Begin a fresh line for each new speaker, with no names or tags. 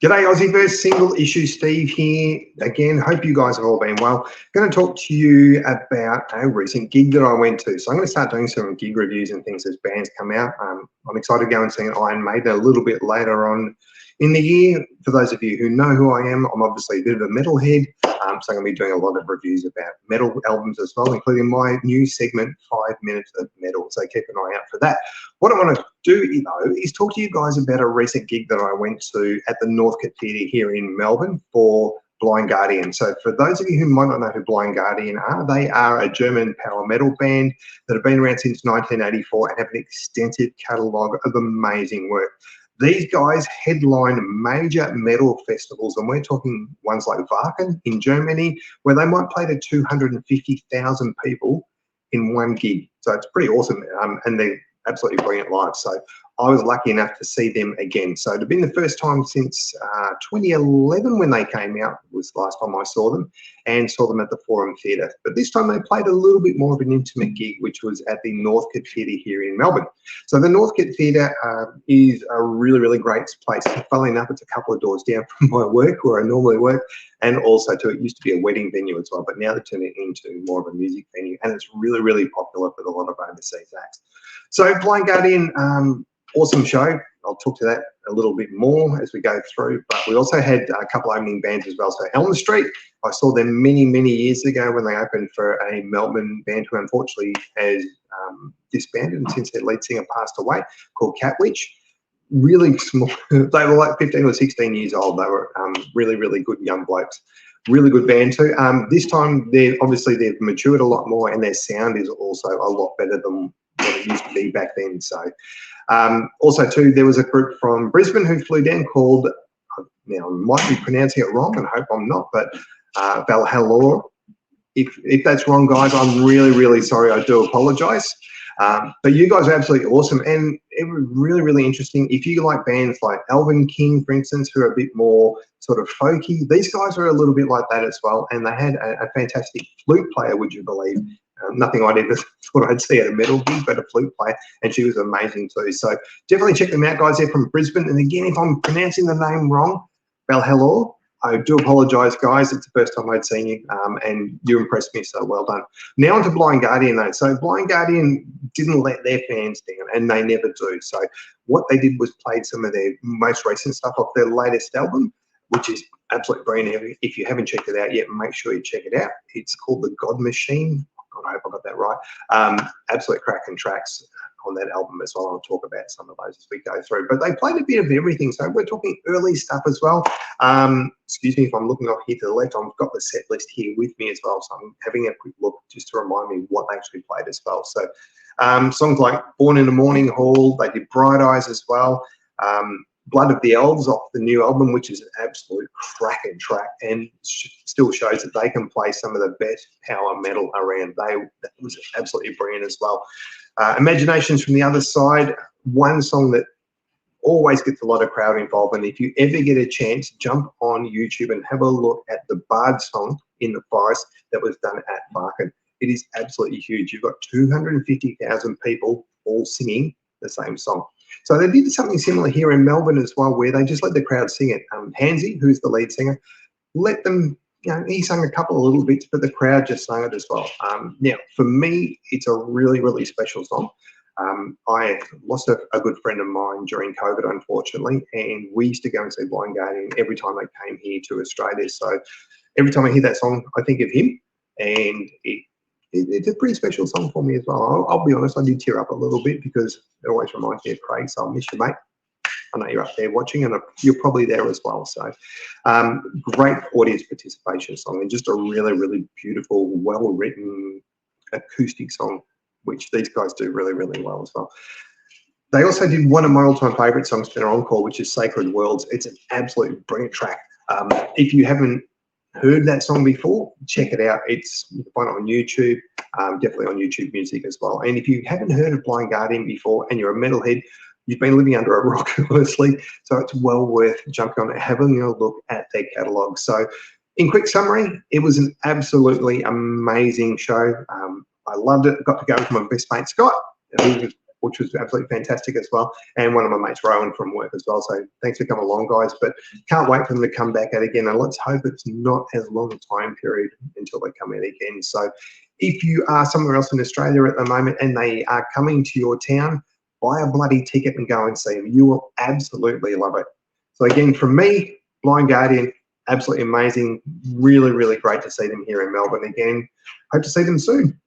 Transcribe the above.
G'day AussieVerse, SingleIssue Steve here. Again, hope you guys have all been well. Going to talk to you about a recent gig that I went to. So I'm going to start doing some gig reviews and things as bands come out. I'm excited to go and see an Iron Maiden a little bit later on in the year. For those of you who know who I am, I'm obviously a bit of a metalhead. So I'm going to be doing a lot of reviews about metal albums as well, including my new segment, 5 Minutes of Metal. So keep an eye out for that. What I want to do, though, is talk to you guys about a recent gig that I went to at the Northcote Theatre here in Melbourne for Blind Guardian. So for those of you who might not know who Blind Guardian are, they are a German power metal band that have been around since 1984 and have an extensive catalogue of amazing work. These guys headline major metal festivals, and we're talking ones like Wacken in Germany, where they might play to 250,000 people in one gig. So it's pretty awesome, and they're absolutely brilliant live. So I was lucky enough to see them again. So it's been the first time since 2011 when they came out, was the last time I saw them, and saw them at the Forum Theatre. But this time they played a little bit more of an intimate gig, which was at the Northcote Theatre here in Melbourne. So the Northcote Theatre is a really, really great place. Funnily enough, it's a couple of doors down from my work where I normally work, and also too, it used to be a wedding venue as well, but now they're turning it into more of a music venue, and it's really, really popular with a lot of overseas acts. So Blind Guardian, awesome show. I'll talk to that a little bit more as we go through, but we also had a couple opening bands as well. So Elm Street, I saw them many, many years ago when they opened for a Melbourne band who unfortunately has disbanded since their lead singer passed away, called Catwitch. Really small, they were like 15 or 16 years old. They were really, really good young blokes. Really good band too. This time, they've matured a lot more, and their sound is also a lot better than what it used to be back then. So also too, there was a group from Brisbane who flew down called, now I might be pronouncing it wrong and I hope I'm not, but Valhalla. If that's wrong, guys, I'm really, really sorry. I do apologize. But you guys are absolutely awesome, and it was really, really interesting. If you like bands like Alvin King, for instance, who are a bit more sort of folky, these guys are a little bit like that as well, and they had a fantastic flute player, would you believe? Nothing I'd ever thought I'd see at a metal gig, but a flute player, and she was amazing too. So definitely check them out, guys. They're from Brisbane, and again, if I'm pronouncing the name wrong, Valhalla, I do apologise, guys. It's the first time I'd seen you, and you impressed me, so well done. Now on to Blind Guardian, though. So Blind Guardian didn't let their fans down, and they never do. So what they did was played some of their most recent stuff off their latest album, which is absolutely brilliant. If you haven't checked it out yet, make sure you check it out. It's called The God Machine. I hope I got that right. Absolute cracking tracks on that album as well. I'll talk about some of those as we go through. But they played a bit of everything. So we're talking early stuff as well. Excuse me if I'm looking off here to the left. I've got the set list here with me as well. So I'm having a quick look just to remind me what they actually played as well. So songs like Born in the Morning Hall. They did Bright Eyes as well. Blood of the Elves off the new album, which is an absolute cracking track, and still shows that they can play some of the best power metal around. That was absolutely brilliant as well. Imaginations from the Other Side, one song that always gets a lot of crowd involvement. If you ever get a chance, jump on YouTube and have a look at the Bard song In the Forest that was done at Wacken. It is absolutely huge. You've got 250,000 people all singing the same song. So they did something similar here in Melbourne as well, where they just let the crowd sing it. Hansy, who's the lead singer, let them, he sang a couple of little bits, but the crowd just sang it as well. Now, for me, it's a really, really special song. I lost a good friend of mine during COVID, unfortunately, and we used to go and see Blind Guardian every time they came here to Australia. So every time I hear that song, I think of him, and it's a pretty special song for me as well. I'll be honest, I did tear up a little bit because it always reminds me of Craig, so I miss you, mate. I know you're up there watching, and you're probably there as well. So great audience participation song, and just a really, really beautiful, well-written acoustic song, which these guys do really, really well as well. They also did one of my all-time favourite songs for their encore, which is Sacred Worlds. It's an absolute brilliant track. If you haven't heard that song before, check it out. You can find it on YouTube, definitely on YouTube Music as well. And if you haven't heard of Blind Guardian before and you're a metalhead, you've been living under a rock, honestly. So it's well worth jumping on and having a look at their catalogue. So in quick summary, it was an absolutely amazing show. I loved it. Got to go with my best mate, Scott, who was which was absolutely fantastic as well. And one of my mates, Rowan, from work as well. So thanks for coming along, guys. But can't wait for them to come back out again. And let's hope it's not as long a time period until they come out again. So if you are somewhere else in Australia at the moment and they are coming to your town, buy a bloody ticket and go and see them. You will absolutely love it. So again, from me, Blind Guardian, absolutely amazing. Really, really great to see them here in Melbourne again. Hope to see them soon.